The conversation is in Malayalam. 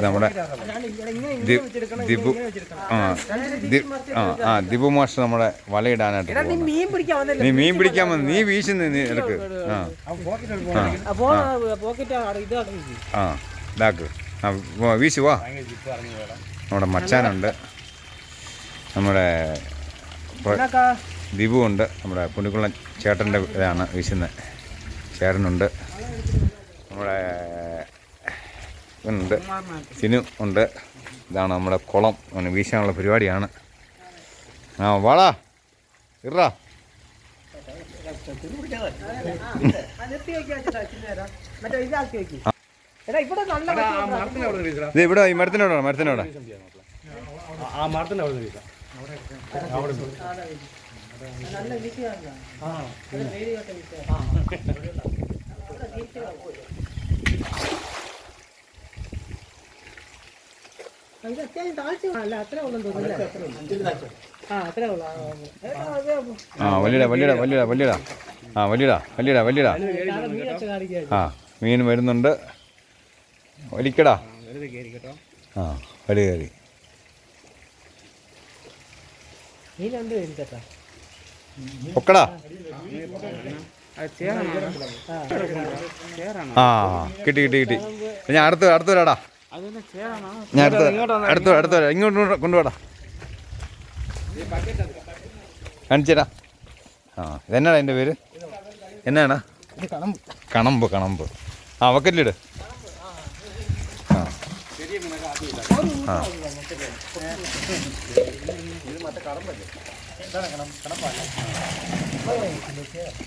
നമ്മുടെ ദിബു മാസ്റ്റർ നമ്മുടെ വലയിടാനായിട്ട് നീ മീൻ പിടിക്കാൻ വന്ന് നീ വീശുന്ന നീ എടുക്ക് ഇതാക്ക് വീശു വാ. നമ്മുടെ മച്ചാനുണ്ട്, നമ്മുടെ ദിബു ഉണ്ട്, നമ്മുടെ പുണ്ണിക്കുളം ചേട്ടൻ്റെ ഇതാണ് വീശുന്നത്. ചേട്ടനുണ്ട്, നമ്മുടെ ഉണ്ട്, സിനു ഉണ്ട്. ഇതാണ് നമ്മുടെ കുളം വീശാനുള്ള പരിപാടിയാണ്. വാടാ ഇറാ. ഇത് ഇവിടെ ഈ മരത്തിനോടാണ്, മരത്തിനോടാ. മീൻ വരുന്നുണ്ട്. വലിക്കടാ. വലി കയറി. ഒക്കടാ. കിട്ടി കിട്ടി കിട്ടി. ഞാൻ അടുത്ത് വരാടാ. ഞാൻ അടുത്ത് വരാം. ഇങ്ങോട്ട് കൊണ്ടുപോടാ. കാണിച്ചേരാ. ഇതെന്നാടാ എൻ്റെ പേര്? എന്നാടാ? കണമ്പ്. വക്കറ്റിലിട്.